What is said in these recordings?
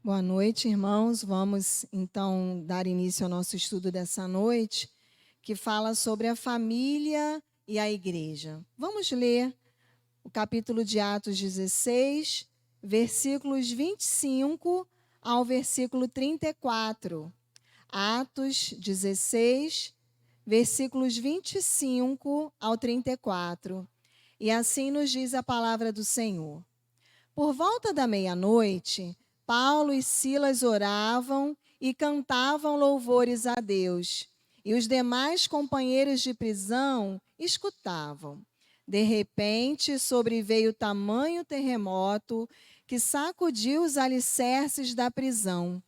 Boa noite, irmãos. Vamos, então, dar início ao nosso estudo dessa noite, que fala sobre a família e a igreja. Vamos ler o capítulo de Atos 16, versículos 25 ao versículo 34. Atos 16, versículos 25 ao 34. E assim nos diz a palavra do Senhor. Por volta da meia-noite, Paulo e Silas oravam e cantavam louvores a Deus, e os demais companheiros de prisão escutavam. De repente, sobreveio tamanho terremoto que sacudiu os alicerces da prisão.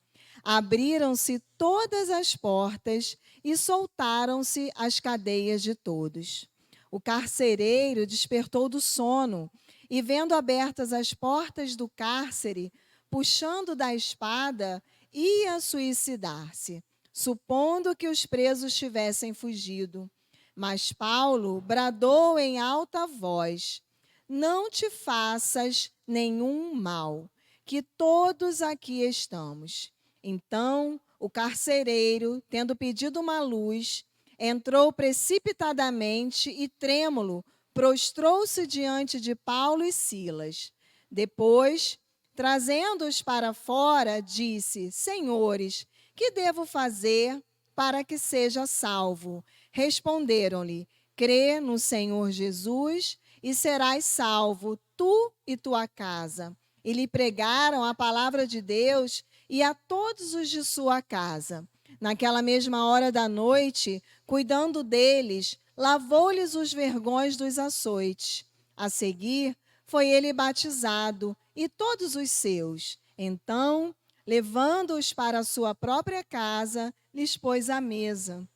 Abriram-se todas as portas e soltaram-se as cadeias de todos. O carcereiro despertou do sono e, vendo abertas as portas do cárcere, puxando da espada, ia suicidar-se, supondo que os presos tivessem fugido. Mas Paulo bradou em alta voz: não te faças nenhum mal, que todos aqui estamos. Então, o carcereiro, tendo pedido uma luz, entrou precipitadamente e, trêmulo, prostrou-se diante de Paulo e Silas. Depois, trazendo-os para fora, disse: Senhores, que devo fazer para que seja salvo? Responderam-lhe: Crê no Senhor Jesus e serás salvo, tu e tua casa. E lhe pregaram a palavra de Deus e a todos os de sua casa. Naquela mesma hora da noite, cuidando deles, lavou-lhes os vergões dos açoites. A seguir, foi ele batizado, e todos os seus. Então, levando-os para a sua própria casa, lhes pôs à mesa.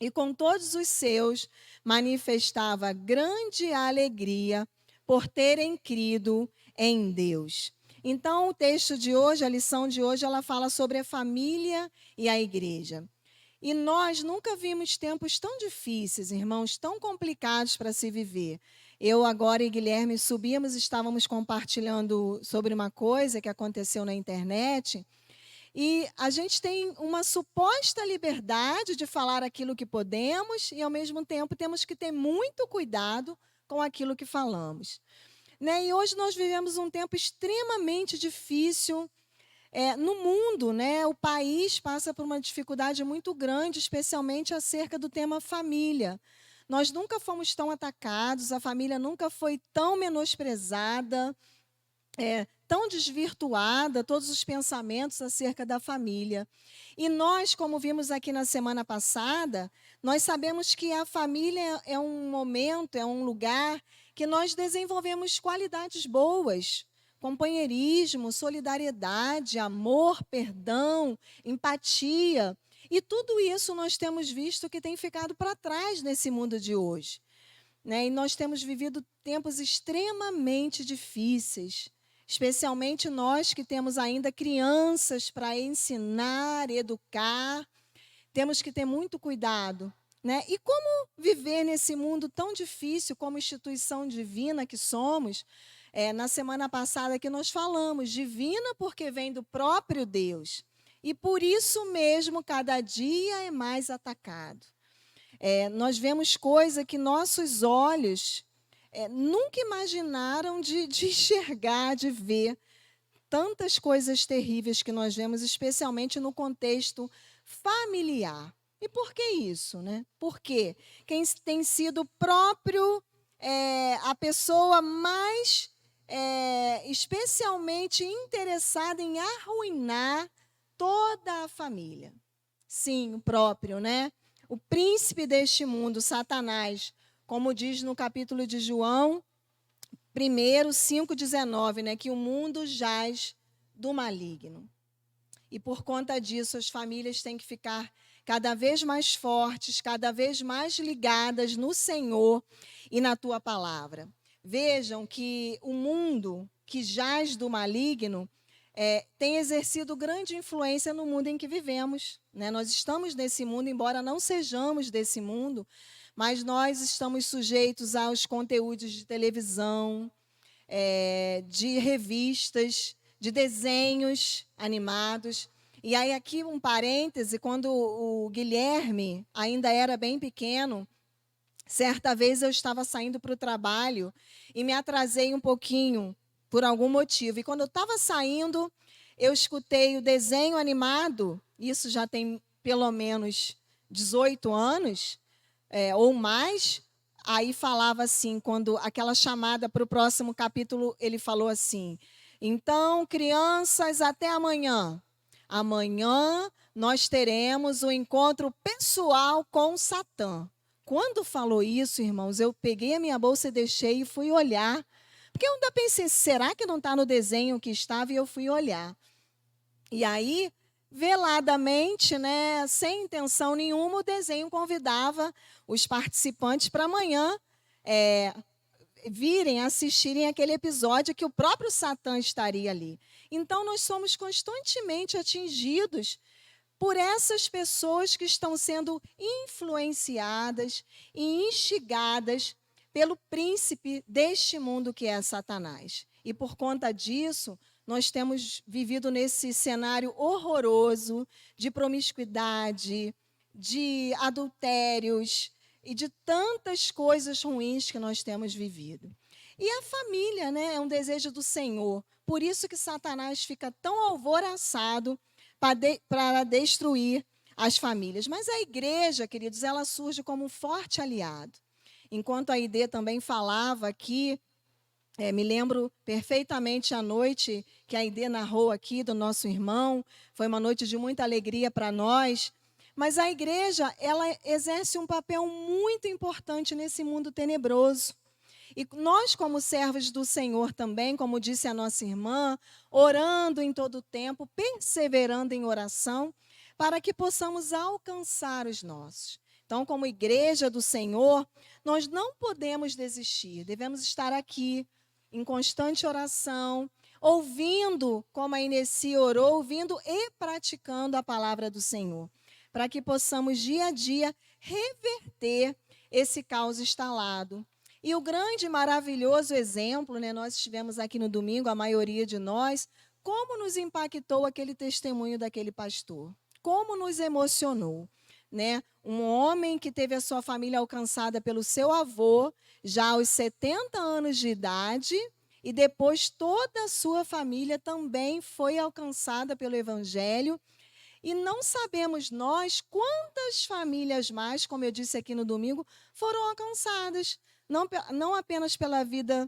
E com todos os seus, manifestava grande alegria por terem crido em Deus. Então, o texto de hoje, a lição de hoje, ela fala sobre a família e a igreja. E nós nunca vimos tempos tão difíceis, irmãos, tão complicados para se viver. Eu agora e Guilherme subimos, estávamos compartilhando sobre uma coisa que aconteceu na internet, e a gente tem uma suposta liberdade de falar aquilo que podemos e, ao mesmo tempo, temos que ter muito cuidado com aquilo que falamos. Né? E hoje nós vivemos um tempo extremamente difícil no mundo, né? O país passa por uma dificuldade muito grande, especialmente acerca do tema família. Nós nunca fomos tão atacados, a família nunca foi tão menosprezada, tão desvirtuada, todos os pensamentos acerca da família. E nós, como vimos aqui na semana passada, nós sabemos que a família é um momento, é um lugar que nós desenvolvemos qualidades boas, companheirismo, solidariedade, amor, perdão, empatia. E tudo isso nós temos visto que tem ficado para trás nesse mundo de hoje. Né? E nós temos vivido tempos extremamente difíceis, especialmente nós que temos ainda crianças para ensinar, educar. Temos que ter muito cuidado. Né? E como viver nesse mundo tão difícil como instituição divina que somos? Na semana passada que nós falamos, divina porque vem do próprio Deus. E por isso mesmo, cada dia é mais atacado. Nós vemos coisa que nossos olhos nunca imaginaram de enxergar, de ver. Tantas coisas terríveis que nós vemos, especialmente no contexto familiar. E por que isso? Né? Porque quem tem sido próprio a pessoa mais especialmente interessada em arruinar toda a família. Sim, o próprio, né? O príncipe deste mundo, Satanás, como diz no capítulo de João 1, 5,19, né, que o mundo jaz do maligno. E por conta disso, as famílias têm que ficar cada vez mais fortes, cada vez mais ligadas no Senhor e na tua palavra. Vejam que o mundo que jaz do maligno tem exercido grande influência no mundo em que vivemos. Né? Nós estamos nesse mundo, embora não sejamos desse mundo, mas nós estamos sujeitos aos conteúdos de televisão, de revistas, de desenhos animados. E aí aqui um parêntese, quando o Guilherme ainda era bem pequeno, certa vez eu estava saindo para o trabalho e me atrasei um pouquinho por algum motivo. E quando eu estava saindo, eu escutei o desenho animado, isso já tem pelo menos 18 anos, ou mais. Aí falava assim, quando aquela chamada para o próximo capítulo, ele falou assim: então, crianças, até amanhã. Amanhã nós teremos um encontro pessoal com Satã. Quando falou isso, irmãos, eu peguei a minha bolsa e deixei e fui olhar. Porque eu ainda pensei, será que não está no desenho que estava? E eu fui olhar. E aí, veladamente, né, sem intenção nenhuma, o desenho convidava os participantes para amanhã virem, assistirem aquele episódio que o próprio Satã estaria ali. Então, nós somos constantemente atingidos por essas pessoas que estão sendo influenciadas e instigadas pelo príncipe deste mundo que é Satanás. E por conta disso, nós temos vivido nesse cenário horroroso de promiscuidade, de adultérios e de tantas coisas ruins que nós temos vivido. E a família, né, é um desejo do Senhor. Por isso que Satanás fica tão alvoroçado para destruir as famílias. Mas a igreja, queridos, ela surge como um forte aliado. Enquanto a ID também falava aqui, me lembro perfeitamente a noite que a ID narrou aqui do nosso irmão. Foi uma noite de muita alegria para nós. Mas a igreja, ela exerce um papel muito importante nesse mundo tenebroso. E nós, como servos do Senhor também, como disse a nossa irmã, orando em todo o tempo, perseverando em oração, para que possamos alcançar os nossos. Então, como igreja do Senhor, nós não podemos desistir, devemos estar aqui em constante oração, ouvindo, como a Inesi orou, ouvindo e praticando a palavra do Senhor, para que possamos dia a dia reverter esse caos instalado. E o grande e maravilhoso exemplo, né, nós estivemos aqui no domingo, a maioria de nós, como nos impactou aquele testemunho daquele pastor, como nos emocionou, né? Um homem que teve a sua família alcançada pelo seu avô, já aos 70 anos de idade, e depois toda a sua família também foi alcançada pelo evangelho. E não sabemos nós quantas famílias mais, como eu disse aqui no domingo, foram alcançadas. Não apenas pela vida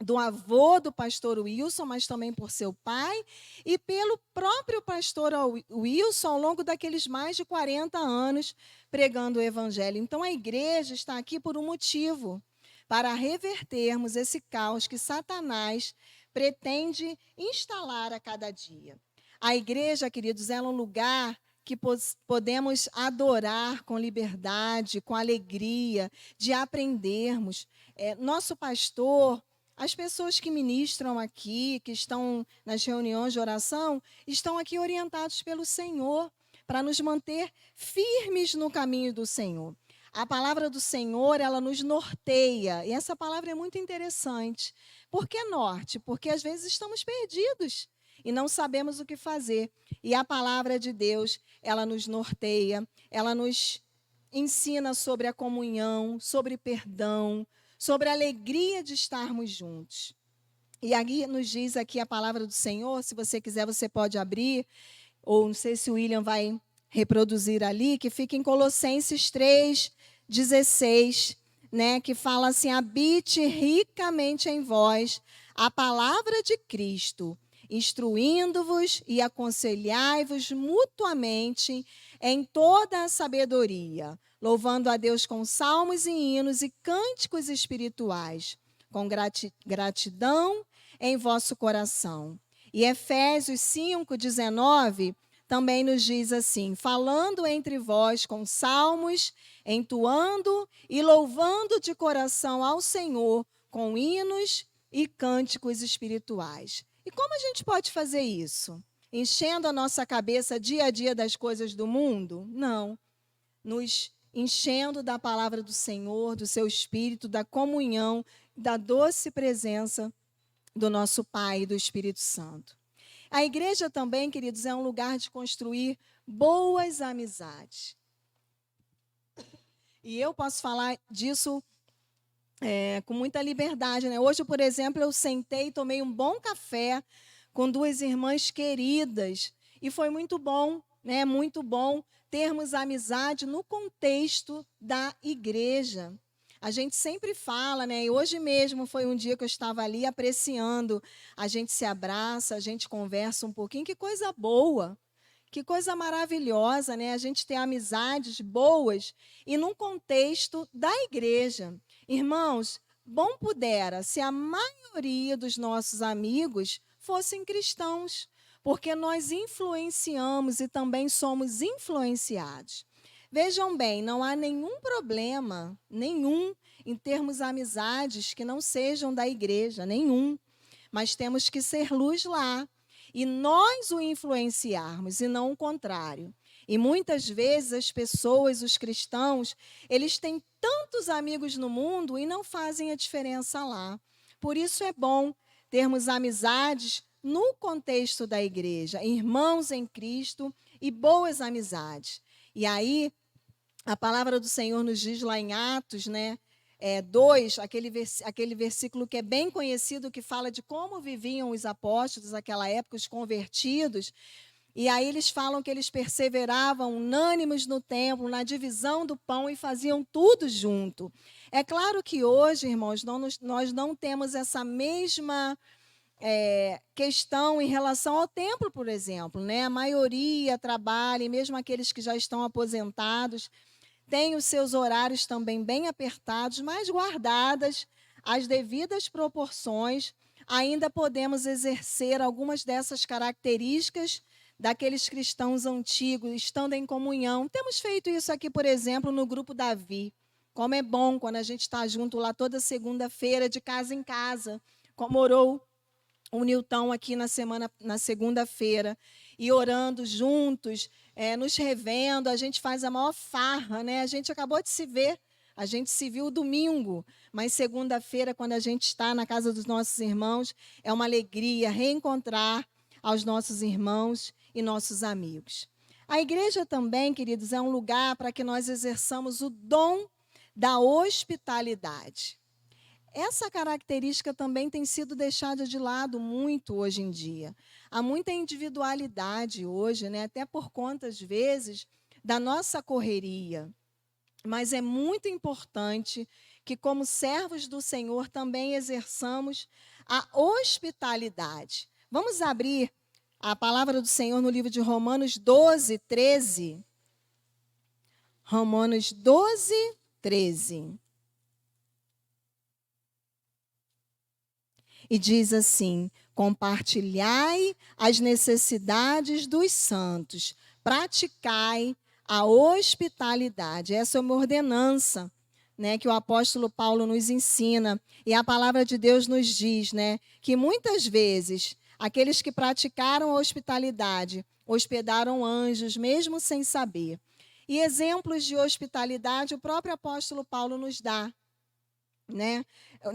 do avô do pastor Wilson, mas também por seu pai e pelo próprio pastor Wilson ao longo daqueles mais de 40 anos pregando o evangelho. Então, a igreja está aqui por um motivo, para revertermos esse caos que Satanás pretende instalar a cada dia. A igreja, queridos, é um lugar que podemos adorar com liberdade, com alegria, de aprendermos. Nosso pastor, as pessoas que ministram aqui, que estão nas reuniões de oração, estão aqui orientados pelo Senhor, para nos manter firmes no caminho do Senhor. A palavra do Senhor, ela nos norteia, e essa palavra é muito interessante. Por que norte? Porque às vezes estamos perdidos e não sabemos o que fazer. E a palavra de Deus, ela nos norteia, ela nos ensina sobre a comunhão, sobre perdão, sobre a alegria de estarmos juntos. E aí nos diz aqui a palavra do Senhor, se você quiser você pode abrir, ou não sei se o William vai reproduzir ali, que fica em Colossenses 3:16, né, que fala assim: habite ricamente em vós a palavra de Cristo, instruindo-vos e aconselhai-vos mutuamente em toda a sabedoria, louvando a Deus com salmos e hinos e cânticos espirituais, com gratidão em vosso coração. E Efésios 5:19 também nos diz assim: falando entre vós com salmos, entoando e louvando de coração ao Senhor com hinos e cânticos espirituais. E como a gente pode fazer isso? Enchendo a nossa cabeça dia a dia das coisas do mundo? Não. Nos enchendo da palavra do Senhor, do seu Espírito, da comunhão, da doce presença do nosso Pai e do Espírito Santo. A igreja também, queridos, é um lugar de construir boas amizades. E eu posso falar disso com muita liberdade, né? Hoje, por exemplo, eu sentei e tomei um bom café com duas irmãs queridas. E foi muito bom, né? Muito bom termos amizade no contexto da igreja. A gente sempre fala, né? E hoje mesmo foi um dia que eu estava ali apreciando. A gente se abraça, a gente conversa um pouquinho. Que coisa boa, que coisa maravilhosa, né? A gente ter amizades boas e num contexto da igreja. Irmãos, bom pudera se a maioria dos nossos amigos fossem cristãos, porque nós influenciamos e também somos influenciados. Vejam bem, não há nenhum problema, nenhum, em termos amizades que não sejam da igreja, nenhum. Mas temos que ser luz lá e nós o influenciarmos e não o contrário. E muitas vezes as pessoas, os cristãos, eles têm tantos amigos no mundo e não fazem a diferença lá. Por isso é bom termos amizades no contexto da igreja, irmãos em Cristo e boas amizades. E aí, a palavra do Senhor nos diz lá em Atos, né? 2, aquele versículo que é bem conhecido, que fala de como viviam os apóstolos naquela época, os convertidos. E aí eles falam que eles perseveravam unânimes no templo, na divisão do pão e faziam tudo junto. É claro que hoje, irmãos, nós não temos essa mesma questão em relação ao templo, por exemplo, né? A maioria trabalha, e mesmo aqueles que já estão aposentados, têm os seus horários também bem apertados, mas guardadas as devidas proporções, ainda podemos exercer algumas dessas características daqueles cristãos antigos, estando em comunhão. Temos feito isso aqui, por exemplo, no grupo Davi. Como é bom quando a gente está junto lá toda segunda-feira, de casa em casa, como orou o Nilton aqui na segunda-feira, e orando juntos, nos revendo, a gente faz a maior farra, né? A gente acabou de se ver, a gente se viu domingo, mas segunda-feira, quando a gente está na casa dos nossos irmãos, é uma alegria reencontrar aos nossos irmãos e nossos amigos. A igreja também, queridos, é um lugar para que nós exerçamos o dom da hospitalidade. Essa característica também tem sido deixada de lado muito hoje em dia. Há muita individualidade hoje, né? Até por conta, às vezes, da nossa correria. Mas é muito importante que, como servos do Senhor, também exerçamos a hospitalidade. Vamos abrir a palavra do Senhor no livro de Romanos 12, 13. Romanos 12, 13. E diz assim: compartilhai as necessidades dos santos, praticai a hospitalidade. Essa é uma ordenança, né, que o apóstolo Paulo nos ensina. E a palavra de Deus nos diz, né, que muitas vezes aqueles que praticaram a hospitalidade hospedaram anjos, mesmo sem saber. E exemplos de hospitalidade o próprio apóstolo Paulo nos dá. Né?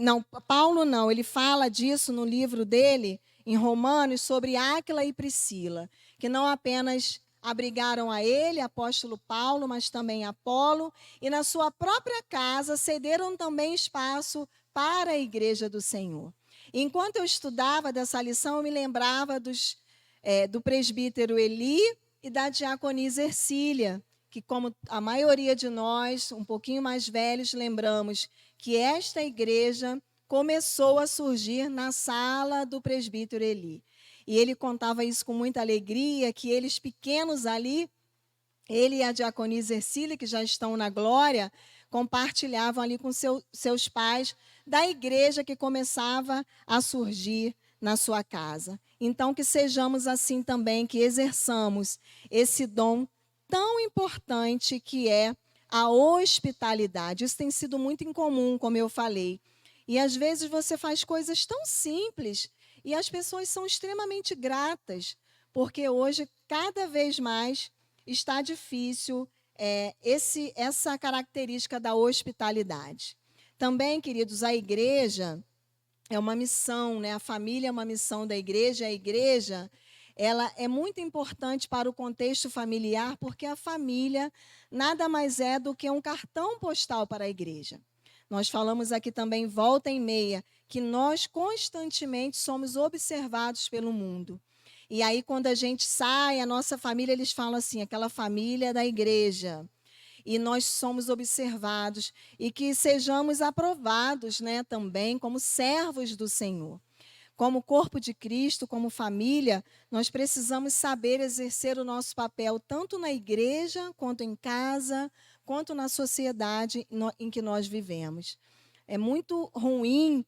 Não, Paulo não, ele fala disso no livro dele, em Romanos, sobre Áquila e Priscila, que não apenas abrigaram a ele, apóstolo Paulo, mas também Apolo, e na sua própria casa cederam também espaço para a igreja do Senhor. Enquanto eu estudava dessa lição, eu me lembrava do presbítero Eli e da diaconisa Ercília, que, como a maioria de nós, um pouquinho mais velhos, lembramos que esta igreja começou a surgir na sala do presbítero Eli. E ele contava isso com muita alegria, que eles pequenos ali, ele e a diaconisa Ercília, que já estão na glória, compartilhavam ali com seus pais da igreja que começava a surgir na sua casa. Então, que sejamos assim também, que exerçamos esse dom tão importante que é a hospitalidade. Isso tem sido muito incomum, como eu falei. E às vezes você faz coisas tão simples e as pessoas são extremamente gratas, porque hoje, cada vez mais, está difícil essa característica da hospitalidade. Também, queridos, a igreja é uma missão, né? A família é uma missão da igreja. A igreja ela é muito importante para o contexto familiar, porque a família nada mais é do que um cartão postal para a igreja. Nós falamos aqui também, volta e meia, que nós constantemente somos observados pelo mundo. E aí, quando a gente sai, a nossa família, eles falam assim, aquela família da igreja. E nós somos observados e que sejamos aprovados, né, também como servos do Senhor. Como corpo de Cristo, como família, nós precisamos saber exercer o nosso papel tanto na igreja, quanto em casa, quanto na sociedade em que nós vivemos. É muito ruim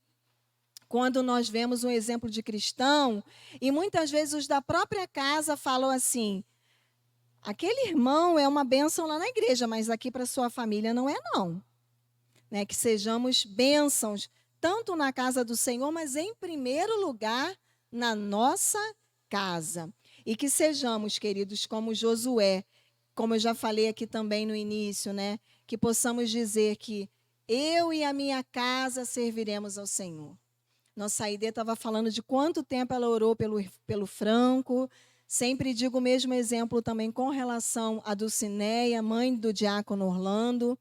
quando nós vemos um exemplo de cristão e muitas vezes os da própria casa falam assim: aquele irmão é uma bênção lá na igreja, mas aqui para sua família não é não. Né? Que sejamos bênçãos tanto na casa do Senhor, mas em primeiro lugar na nossa casa. E que sejamos, queridos, como Josué, como eu já falei aqui também no início, né? Que possamos dizer que eu e a minha casa serviremos ao Senhor. Nossa Aide estava falando de quanto tempo ela orou pelo Franco. Sempre digo o mesmo exemplo também com relação a Dulcineia, mãe do diácono Orlando.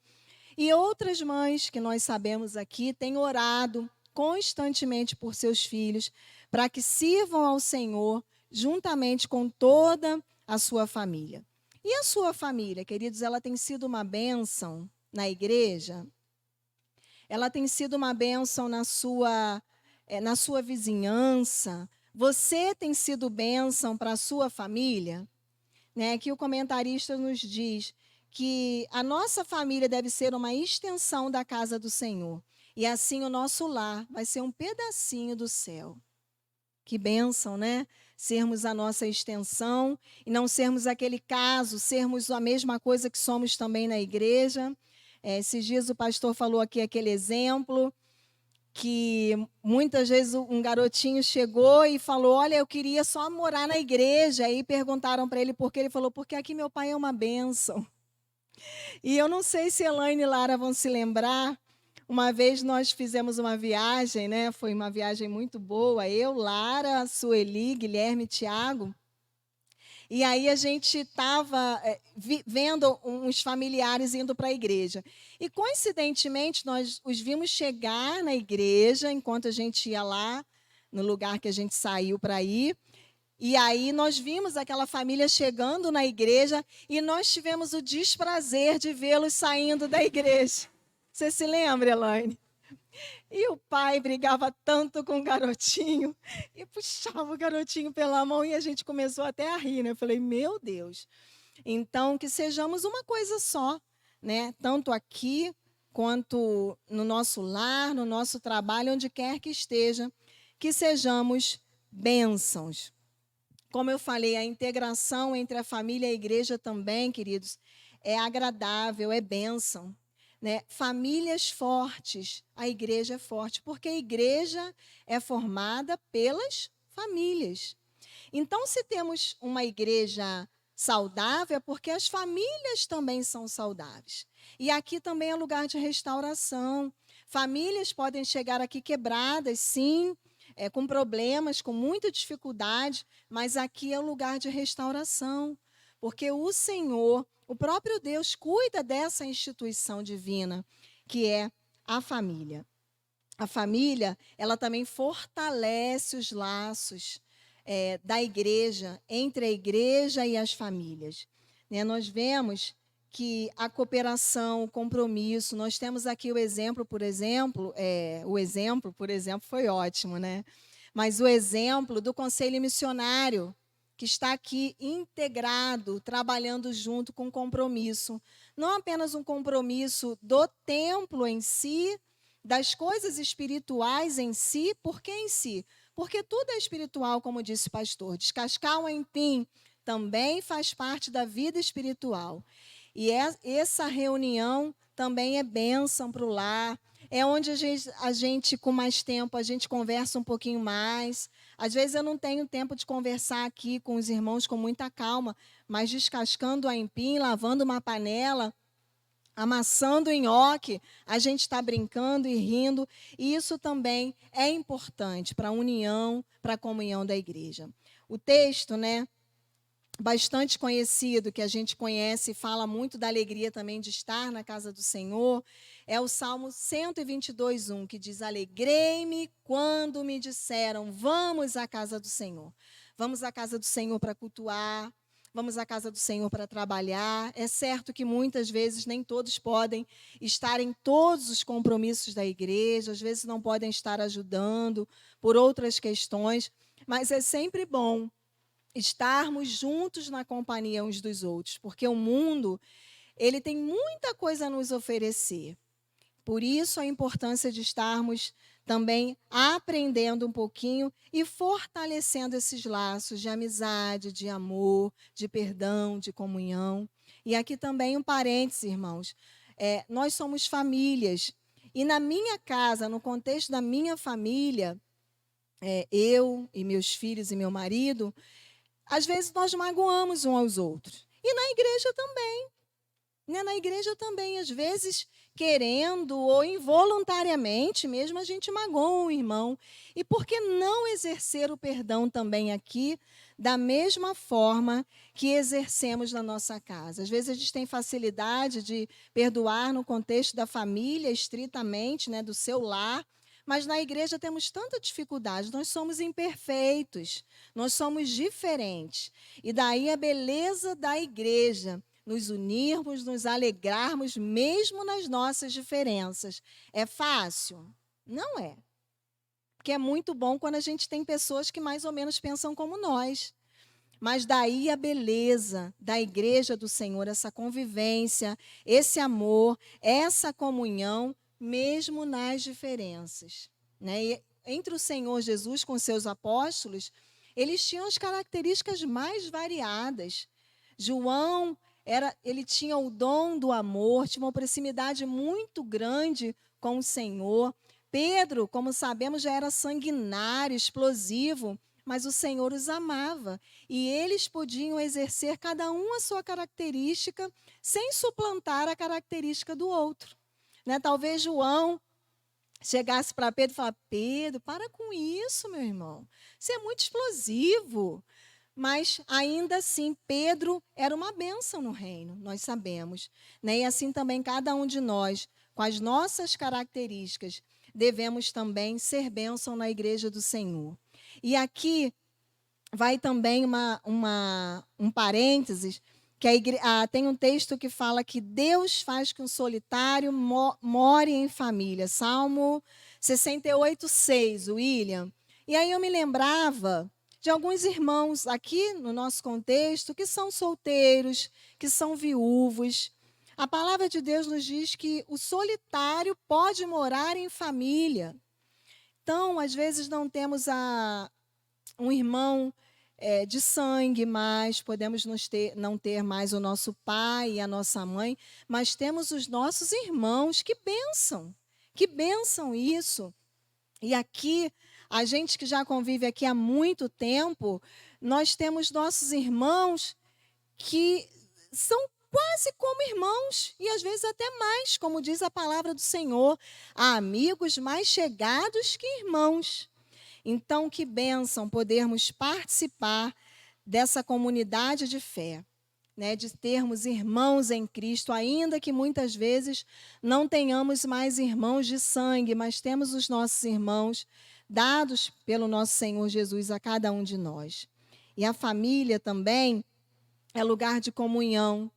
E outras mães que nós sabemos aqui têm orado constantemente por seus filhos, para que sirvam ao Senhor juntamente com toda a sua família. E a sua família, queridos, ela tem sido uma bênção na igreja? Ela tem sido uma bênção na sua vizinhança? Você tem sido bênção para a sua família? Né? Aqui o comentarista nos diz que a nossa família deve ser uma extensão da casa do Senhor. E assim o nosso lar vai ser um pedacinho do céu. Que bênção, né? Sermos a nossa extensão e não sermos aquele caso, sermos a mesma coisa que somos também na igreja. Esses dias o pastor falou aqui aquele exemplo, que muitas vezes um garotinho chegou e falou: olha, eu queria só morar na igreja. Aí perguntaram para ele por quê. Ele falou: porque aqui meu pai é uma bênção. E eu não sei se Elaine e Lara vão se lembrar. Uma vez nós fizemos uma viagem, né? Foi uma viagem muito boa. Eu, Lara, Sueli, Guilherme e Tiago. E aí a gente estava vendo uns familiares indo para a igreja. E, coincidentemente, nós os vimos chegar na igreja enquanto a gente ia lá, no lugar que a gente saiu para ir. E aí nós vimos aquela família chegando na igreja e nós tivemos o desprazer de vê-los saindo da igreja. Você se lembra, Elaine? E o pai brigava tanto com o garotinho e puxava o garotinho pela mão e a gente começou até a rir, né? Eu falei, meu Deus. Então, que sejamos uma coisa só, né? Tanto aqui quanto no nosso lar, no nosso trabalho, onde quer que esteja, que sejamos bênçãos. Como eu falei, a integração entre a família e a igreja também, queridos, é agradável, é bênção. Né? Famílias fortes, a igreja é forte, porque a igreja é formada pelas famílias. Então, se temos uma igreja saudável, é porque as famílias também são saudáveis. E aqui também é lugar de restauração. Famílias podem chegar aqui quebradas, sim, com problemas, com muita dificuldade, mas aqui é um lugar de restauração, porque o Senhor, o próprio Deus, cuida dessa instituição divina, que é a família. A família, ela também fortalece os laços da igreja, entre a igreja e as famílias. Né? Nós vemos que a cooperação, o compromisso, nós temos aqui o exemplo, por exemplo, foi ótimo, né? Mas o exemplo do Conselho Missionário, que está aqui integrado, trabalhando junto com compromisso. Não apenas um compromisso do templo em si, das coisas espirituais em si. Por que em si? Porque tudo é espiritual, como disse o pastor. Descascar um empim também faz parte da vida espiritual. E essa reunião também é bênção para o lar. É onde a gente, com mais tempo, a gente conversa um pouquinho mais. Às vezes eu não tenho tempo de conversar aqui com os irmãos com muita calma, mas descascando a empim, lavando uma panela, amassando nhoque, a gente está brincando e rindo, e isso também é importante para a união, para a comunhão da igreja. O texto, né, bastante conhecido, que a gente conhece e fala muito da alegria também de estar na casa do Senhor, é o Salmo 122:1, que diz: alegrei-me quando me disseram, vamos à casa do Senhor. Vamos à casa do Senhor para cultuar, vamos à casa do Senhor para trabalhar. É certo que muitas vezes nem todos podem estar em todos os compromissos da igreja, às vezes não podem estar ajudando por outras questões, mas é sempre bom estarmos juntos na companhia uns dos outros, porque o mundo, ele tem muita coisa a nos oferecer. Por isso a importância de estarmos também aprendendo um pouquinho e fortalecendo esses laços de amizade, de amor, de perdão, de comunhão. E aqui também um parênteses, irmãos. Nós somos famílias. E na minha casa, no contexto da minha família, eu e meus filhos e meu marido, às vezes nós magoamos uns aos outros. E na igreja também. Né? Na igreja também, às vezes, querendo ou involuntariamente mesmo, a gente magoa um irmão. E por que não exercer o perdão também aqui, da mesma forma que exercemos na nossa casa? Às vezes a gente tem facilidade de perdoar no contexto da família, estritamente, né, do seu lar, mas na igreja temos tanta dificuldade, nós somos imperfeitos, nós somos diferentes. E daí a beleza da igreja, nos unirmos, nos alegrarmos, mesmo nas nossas diferenças. É fácil? Não é. Porque é muito bom quando a gente tem pessoas que mais ou menos pensam como nós. Mas daí a beleza da igreja do Senhor, essa convivência, esse amor, essa comunhão, mesmo nas diferenças. Né? E entre o Senhor Jesus com seus apóstolos, eles tinham as características mais variadas. João, ele tinha o dom do amor, tinha uma proximidade muito grande com o Senhor. Pedro, como sabemos, já era sanguinário, explosivo, mas o Senhor os amava. E eles podiam exercer cada um a sua característica, sem suplantar a característica do outro. Né? Talvez João chegasse para Pedro e falasse: Pedro, para com isso, meu irmão. Você é muito explosivo. Mas, ainda assim, Pedro era uma bênção no reino, nós sabemos. Né? E assim também cada um de nós, com as nossas características, devemos também ser bênção na igreja do Senhor. E aqui vai também um parênteses, que tem um texto que fala que Deus faz que um solitário more em família. Salmo 68:6, William. E aí eu me lembrava de alguns irmãos aqui no nosso contexto que são solteiros, que são viúvos. A palavra de Deus nos diz que o solitário pode morar em família. Então, às vezes não temos um irmão de sangue mais, podemos não ter mais o nosso pai e a nossa mãe, mas temos os nossos irmãos. Que bênção isso. E aqui, a gente que já convive aqui há muito tempo, nós temos nossos irmãos que são quase como irmãos, e às vezes até mais, como diz a palavra do Senhor, há amigos mais chegados que irmãos. Então, que bênção podermos participar dessa comunidade de fé, né, de termos irmãos em Cristo, ainda que muitas vezes não tenhamos mais irmãos de sangue, mas temos os nossos irmãos dados pelo nosso Senhor Jesus a cada um de nós. E a família também é lugar de comunhão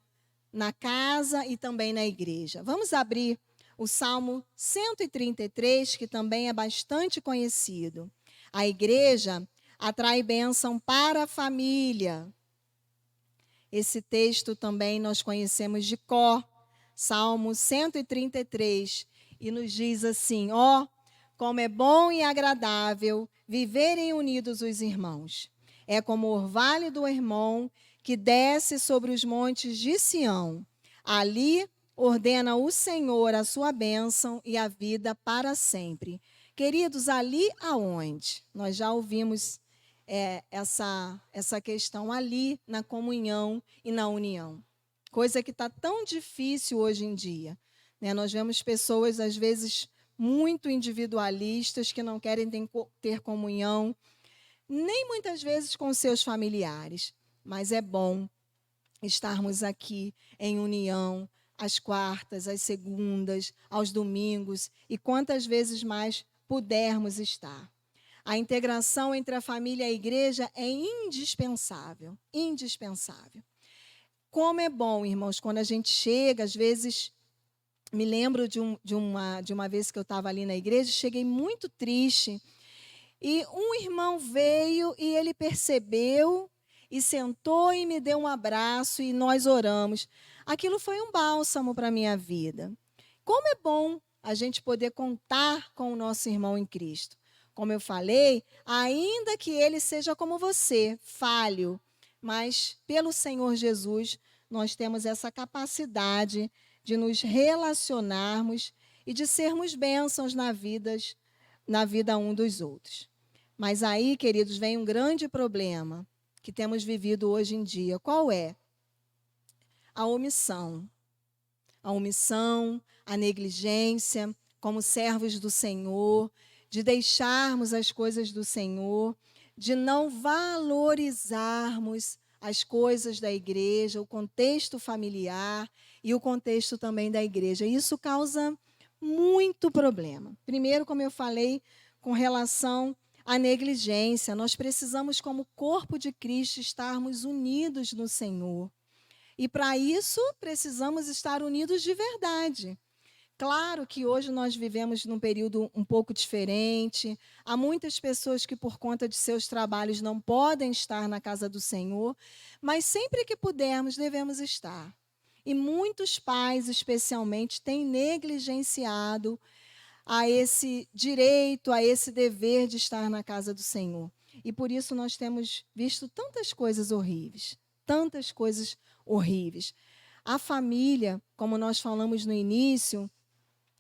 na casa e também na igreja. Vamos abrir o Salmo 133, que também é bastante conhecido. A igreja atrai bênção para a família. Esse texto também nós conhecemos de cor, Salmo 133, e nos diz assim: como é bom e agradável viverem unidos os irmãos. É como o orvalho do Hermon, que desce sobre os montes de Sião. Ali ordena o Senhor a sua bênção e a vida para sempre. Queridos, ali aonde? Nós já ouvimos essa questão ali na comunhão e na união. coisa que está tão difícil hoje em dia, né? Nós vemos pessoas, às vezes, muito individualistas, que não querem ter comunhão, nem muitas vezes com seus familiares, mas é bom estarmos aqui em união, às quartas, às segundas, aos domingos e quantas vezes mais pudermos estar. A integração entre a família e a igreja é indispensável, indispensável. Como é bom, irmãos, quando a gente chega, às vezes, me lembro de uma vez que eu estava ali na igreja, cheguei muito triste, e um irmão veio e ele percebeu e sentou e me deu um abraço e nós oramos. Aquilo foi um bálsamo para a minha vida. Como é bom a gente poder contar com o nosso irmão em Cristo. Como eu falei, ainda que ele seja como você, falho, mas pelo Senhor Jesus nós temos essa capacidade de nos relacionarmos e de sermos bênçãos na vida um dos outros. Mas aí, queridos, vem um grande problema que temos vivido hoje em dia. Qual é? A omissão. A omissão, a negligência, como servos do Senhor, de deixarmos as coisas do Senhor, de não valorizarmos as coisas da igreja, o contexto familiar e o contexto também da igreja. Isso causa muito problema. Primeiro, como eu falei, com relação à negligência, nós precisamos, como corpo de Cristo, estarmos unidos no Senhor. E para isso, precisamos estar unidos de verdade. Claro que hoje nós vivemos num período um pouco diferente. Há muitas pessoas que, por conta de seus trabalhos, não podem estar na casa do Senhor, mas sempre que pudermos, devemos estar. E muitos pais, especialmente, têm negligenciado a esse direito, a esse dever de estar na casa do Senhor. E por isso nós temos visto tantas coisas horríveis, tantas coisas horríveis. A família, como nós falamos no início,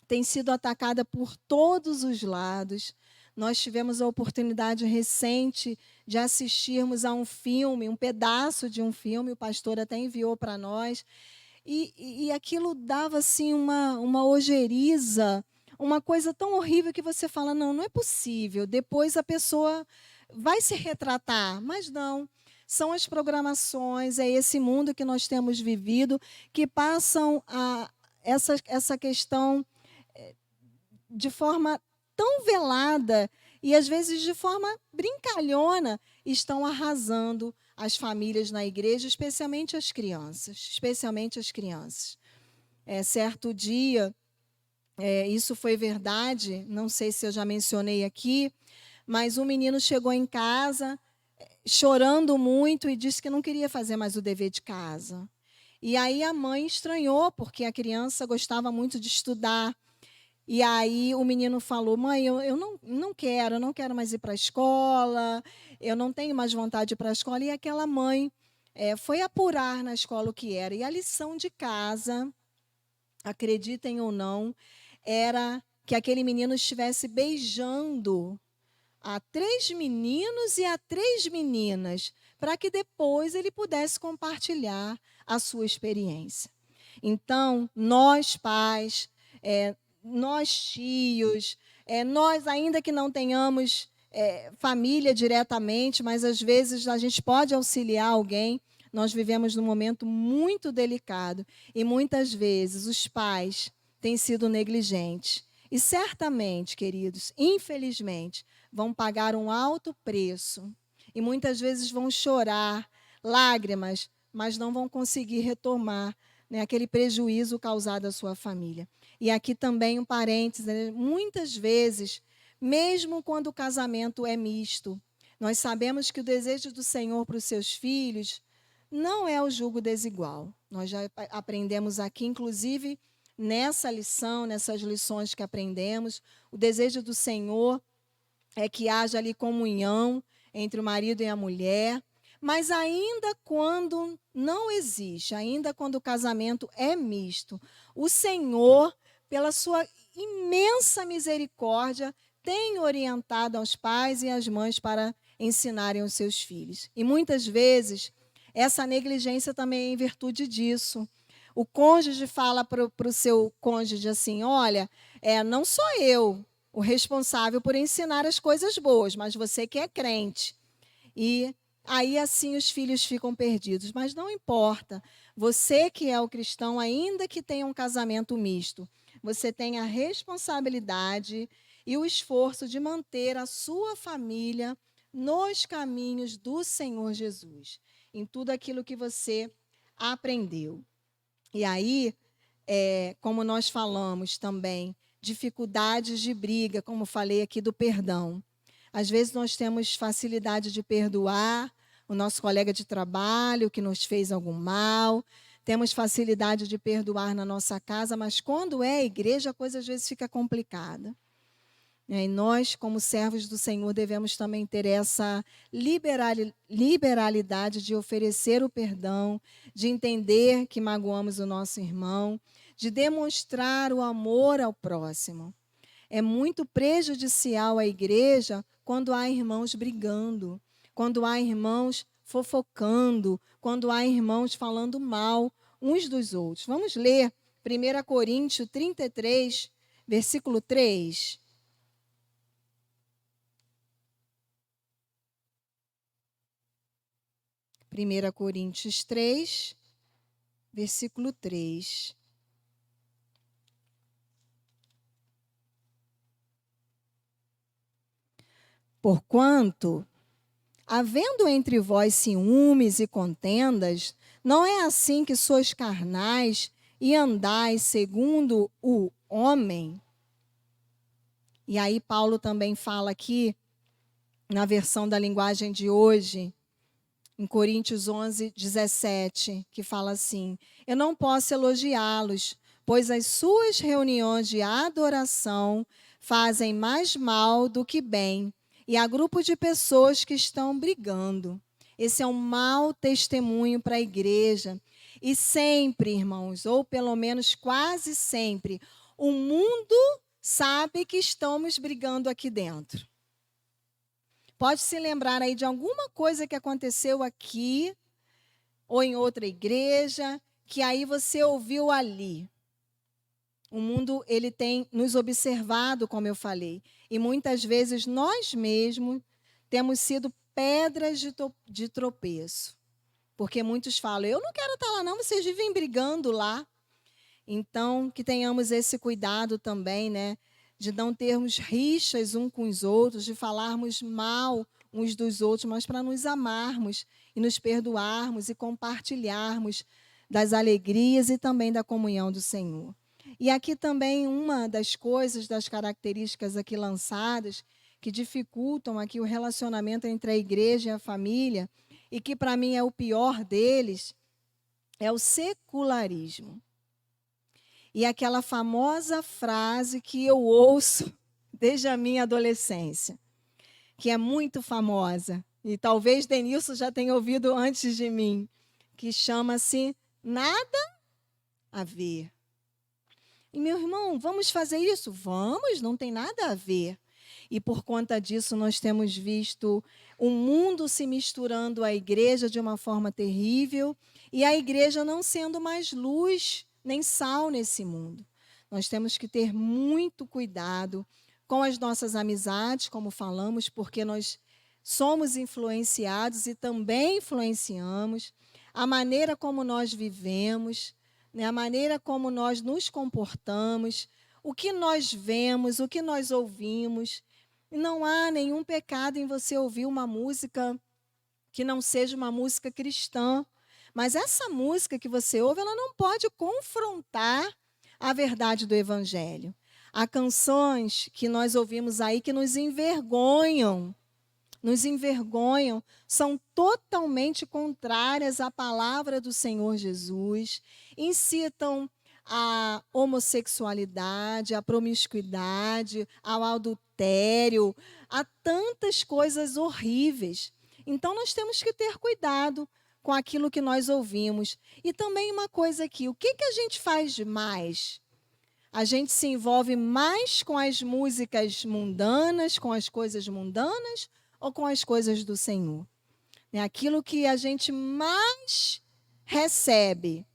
tem sido atacada por todos os lados. Nós tivemos a oportunidade recente de assistirmos a um filme, um pedaço de um filme, o pastor até enviou para nós, e aquilo dava assim uma ojeriza, uma coisa tão horrível que você fala, não é possível. Depois a pessoa vai se retratar, mas não. São as programações, é esse mundo que nós temos vivido, que passam essa questão de forma tão velada e, às vezes, de forma brincalhona, estão arrasando as famílias na igreja, especialmente as crianças. Certo dia, isso foi verdade, não sei se eu já mencionei aqui, mas um menino chegou em casa chorando muito e disse que não queria fazer mais o dever de casa. E aí a mãe estranhou, porque a criança gostava muito de estudar. E aí o menino falou, mãe, eu não quero mais ir para a escola, eu não tenho mais vontade de ir para a escola. E aquela mãe foi apurar na escola o que era. E a lição de casa, acreditem ou não, era que aquele menino estivesse beijando a 3 meninos e a 3 meninas, para que depois ele pudesse compartilhar a sua experiência. Então, nós pais, nós tios, nós ainda que não tenhamos família diretamente, mas às vezes a gente pode auxiliar alguém. Nós vivemos num momento muito delicado e muitas vezes os pais têm sido negligentes. E certamente, queridos, infelizmente, vão pagar um alto preço e muitas vezes vão chorar lágrimas, mas não vão conseguir retomar, né, aquele prejuízo causado à sua família. E aqui também um parênteses, né? Muitas vezes, mesmo quando o casamento é misto, nós sabemos que o desejo do Senhor para os seus filhos não é o julgo desigual. Nós já aprendemos aqui, inclusive, nessa lição, nessas lições que aprendemos, o desejo do Senhor é que haja ali comunhão entre o marido e a mulher, mas ainda quando não existe, ainda quando o casamento é misto, o Senhor, pela sua imensa misericórdia, tem orientado aos pais e às mães para ensinarem os seus filhos. E muitas vezes, essa negligência também é em virtude disso. o cônjuge fala para o seu cônjuge assim: olha, não sou eu o responsável por ensinar as coisas boas, mas você que é crente. E aí assim os filhos ficam perdidos. Mas não importa, você que é o cristão, ainda que tenha um casamento misto, você tem a responsabilidade e o esforço de manter a sua família nos caminhos do Senhor Jesus, em tudo aquilo que você aprendeu. E aí, como nós falamos também, dificuldades de briga, como falei aqui do perdão. Às vezes nós temos facilidade de perdoar o nosso colega de trabalho que nos fez algum mal, temos facilidade de perdoar na nossa casa, mas quando é a igreja, a coisa às vezes fica complicada. E nós, como servos do Senhor, devemos também ter essa liberalidade de oferecer o perdão, de entender que magoamos o nosso irmão, de demonstrar o amor ao próximo. É muito prejudicial à igreja quando há irmãos brigando, quando há irmãos fofocando, quando há irmãos falando mal uns dos outros. Vamos ler 1 Coríntios 33, versículo 3. 1 Coríntios 3, versículo 3. Porquanto, havendo entre vós ciúmes e contendas, não é assim que sois carnais e andais segundo o homem? E aí Paulo também fala aqui, na versão da linguagem de hoje, em Coríntios 11, 17, que fala assim: eu não posso elogiá-los, pois as suas reuniões de adoração fazem mais mal do que bem, e há grupo de pessoas que estão brigando. Esse é um mau testemunho para a igreja. E sempre, irmãos, ou pelo menos quase sempre, o mundo sabe que estamos brigando aqui dentro. Pode se lembrar aí de alguma coisa que aconteceu aqui ou em outra igreja, que aí você ouviu ali. O mundo, ele tem nos observado, como eu falei, e muitas vezes nós mesmos temos sido pedras de tropeço. Porque muitos falam: eu não quero estar lá não, vocês vivem brigando lá. Então, que tenhamos esse cuidado também, né? De não termos rixas uns com os outros, de falarmos mal uns dos outros, mas para nos amarmos e nos perdoarmos e compartilharmos das alegrias e também da comunhão do Senhor. E aqui também uma das coisas, das características aqui lançadas, que dificultam aqui o relacionamento entre a igreja e a família, e que para mim é o pior deles, é o secularismo. E aquela famosa frase que eu ouço desde a minha adolescência, que é muito famosa, e talvez Denilson já tenha ouvido antes de mim, que chama-se nada a ver. E, meu irmão, vamos fazer isso? Vamos, não tem nada a ver. E por conta disso nós temos visto o mundo se misturando à igreja de uma forma terrível e a igreja não sendo mais luz nem sal nesse mundo. Nós temos que ter muito cuidado com as nossas amizades, como falamos, porque nós somos influenciados e também influenciamos a maneira como nós vivemos, né, a maneira como nós nos comportamos, o que nós vemos, o que nós ouvimos. E não há nenhum pecado em você ouvir uma música que não seja uma música cristã. Mas essa música que você ouve, ela não pode confrontar a verdade do Evangelho. Há canções que nós ouvimos aí que nos envergonham, são totalmente contrárias à palavra do Senhor Jesus, incitam a homossexualidade, a promiscuidade, ao adultério, a tantas coisas horríveis. Então, nós temos que ter cuidado com aquilo que nós ouvimos. E também uma coisa aqui, o que a gente faz mais? A gente se envolve mais com as músicas mundanas, com as coisas mundanas, ou com as coisas do Senhor? Aquilo que a gente mais recebe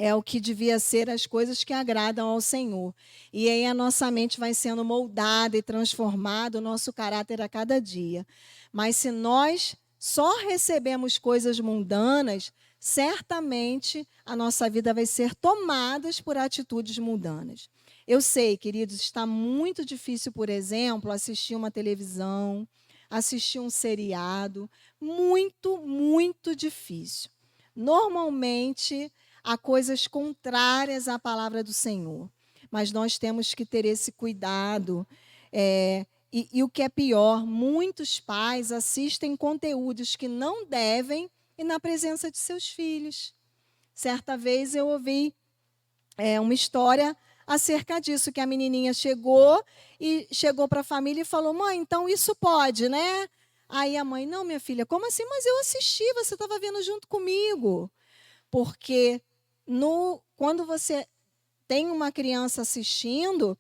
é o que devia ser as coisas que agradam ao Senhor. E aí a nossa mente vai sendo moldada e transformada, o nosso caráter a cada dia. Mas se nós só recebemos coisas mundanas, certamente a nossa vida vai ser tomada por atitudes mundanas. Eu sei, queridos, está muito difícil, por exemplo, assistir uma televisão, assistir um seriado. Muito, muito difícil. Normalmente, há coisas contrárias à palavra do Senhor. Mas nós temos que ter esse cuidado. E o que é pior, muitos pais assistem conteúdos que não devem e na presença de seus filhos. Certa vez eu ouvi uma história acerca disso, que a menininha chegou para a família e falou: mãe, então isso pode, né? Aí a mãe: não, minha filha, como assim? Mas eu assisti, você estava vendo junto comigo. Porque quando você tem uma criança assistindo,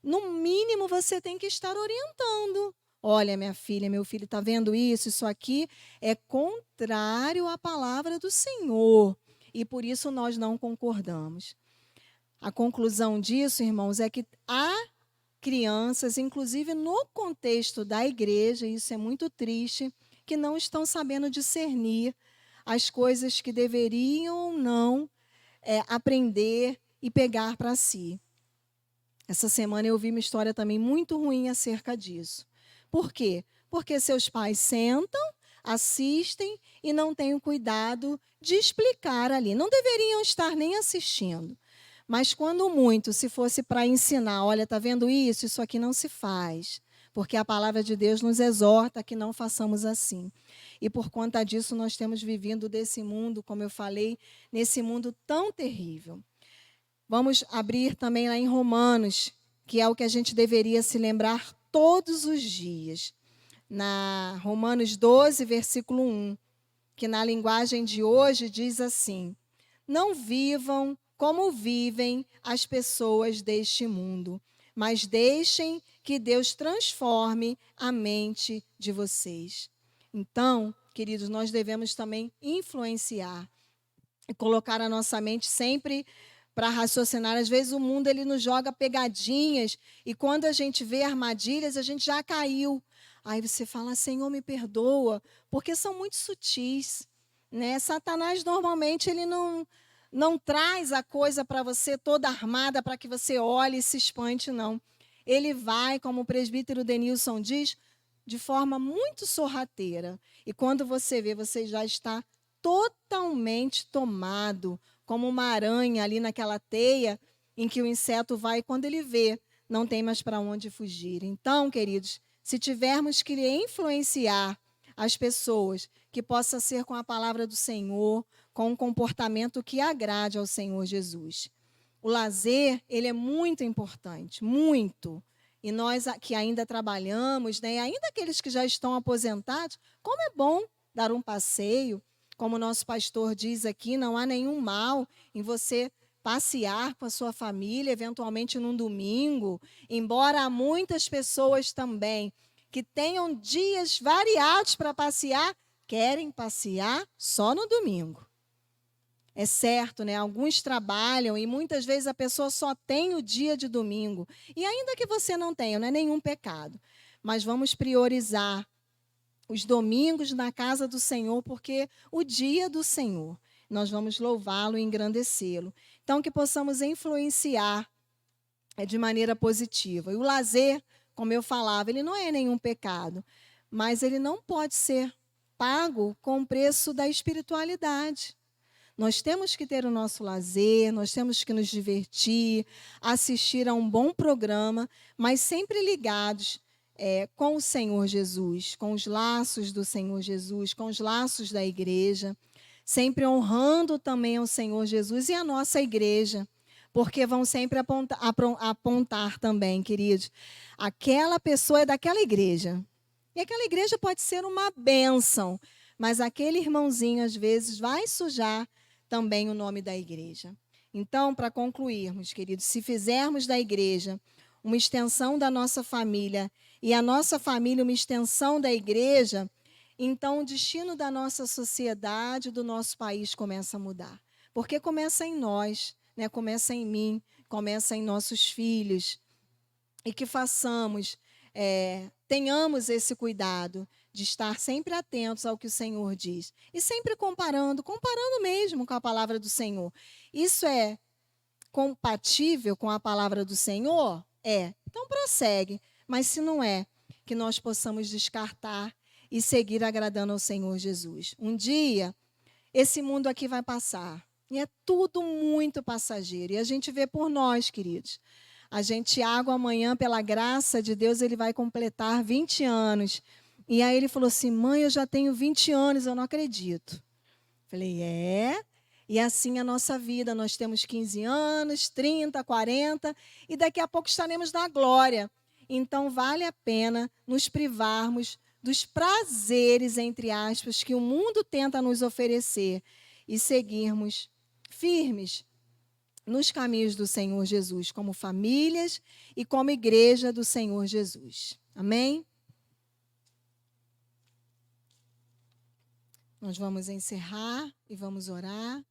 no mínimo você tem que estar orientando. Olha, minha filha, meu filho está vendo isso aqui é contrário à palavra do Senhor. E por isso nós não concordamos. A conclusão disso, irmãos, é que há crianças, inclusive no contexto da igreja, isso é muito triste, que não estão sabendo discernir as coisas que deveriam ou não aprender e pegar para si. Essa semana eu ouvi uma história também muito ruim acerca disso. Por quê? Porque seus pais sentam, assistem e não têm o cuidado de explicar ali. Não deveriam estar nem assistindo. Mas quando muito, se fosse para ensinar, olha, está vendo isso? Isso aqui não se faz. Porque a palavra de Deus nos exorta que não façamos assim. E por conta disso nós temos vivido desse mundo, como eu falei, nesse mundo tão terrível. Vamos abrir também lá em Romanos, que é o que a gente deveria se lembrar todos os dias. Na Romanos 12, versículo 1, que na linguagem de hoje diz assim: não vivam como vivem as pessoas deste mundo, mas deixem que Deus transforme a mente de vocês. Então, queridos, nós devemos também influenciar e colocar a nossa mente sempre para raciocinar. Às vezes o mundo ele nos joga pegadinhas e quando a gente vê armadilhas, a gente já caiu. Aí você fala: Senhor, me perdoa, porque são muito sutis, né? Satanás normalmente ele não traz a coisa para você toda armada para que você olhe e se espante, não. Ele vai, como o presbítero Denilson diz, de forma muito sorrateira. E quando você vê, você já está totalmente tomado, como uma aranha ali naquela teia em que o inseto vai, e quando ele vê, não tem mais para onde fugir. Então, queridos, se tivermos que influenciar as pessoas, que possa ser com a palavra do Senhor, com um comportamento que agrade ao Senhor Jesus. O lazer, ele é muito importante, muito. E nós que ainda trabalhamos, né, ainda aqueles que já estão aposentados, como é bom dar um passeio. Como o nosso pastor diz aqui, não há nenhum mal em você passear com a sua família, eventualmente num domingo, embora há muitas pessoas também que tenham dias variados para passear, querem passear só no domingo. É certo, né? Alguns trabalham e muitas vezes a pessoa só tem o dia de domingo. E ainda que você não tenha, não é nenhum pecado. Mas vamos priorizar os domingos na casa do Senhor, porque o dia do Senhor, nós vamos louvá-lo e engrandecê-lo. Então, que possamos influenciar de maneira positiva. E o lazer, como eu falava, ele não é nenhum pecado, mas ele não pode ser pago com o preço da espiritualidade. Nós temos que ter o nosso lazer, nós temos que nos divertir, assistir a um bom programa, mas sempre ligados com o Senhor Jesus, com os laços do Senhor Jesus, com os laços da igreja, sempre honrando também ao Senhor Jesus e a nossa igreja, porque vão sempre apontar também, queridos, aquela pessoa é daquela igreja. E aquela igreja pode ser uma bênção, mas aquele irmãozinho, às vezes, vai sujar também o nome da igreja. Então, para concluirmos, queridos, se fizermos da igreja uma extensão da nossa família e a nossa família uma extensão da igreja, então o destino da nossa sociedade, do nosso país começa a mudar. Porque começa em nós, né? Começa em mim, começa em nossos filhos. E que tenhamos esse cuidado de estar sempre atentos ao que o Senhor diz. E sempre comparando mesmo com a palavra do Senhor. Isso é compatível com a palavra do Senhor? É. Então prossegue. Mas se não é, que nós possamos descartar e seguir agradando ao Senhor Jesus. Um dia, esse mundo aqui vai passar. E é tudo muito passageiro. E a gente vê por nós, queridos. Tiago, amanhã, pela graça de Deus, ele vai completar 20 anos. E aí ele falou assim, mãe, eu já tenho 20 anos, eu não acredito. Falei, é? E assim a nossa vida, nós temos 15 anos, 30, 40, e daqui a pouco estaremos na glória. Então, vale a pena nos privarmos dos prazeres, entre aspas, que o mundo tenta nos oferecer e seguirmos firmes nos caminhos do Senhor Jesus, como famílias e como igreja do Senhor Jesus. Amém? Nós vamos encerrar e vamos orar.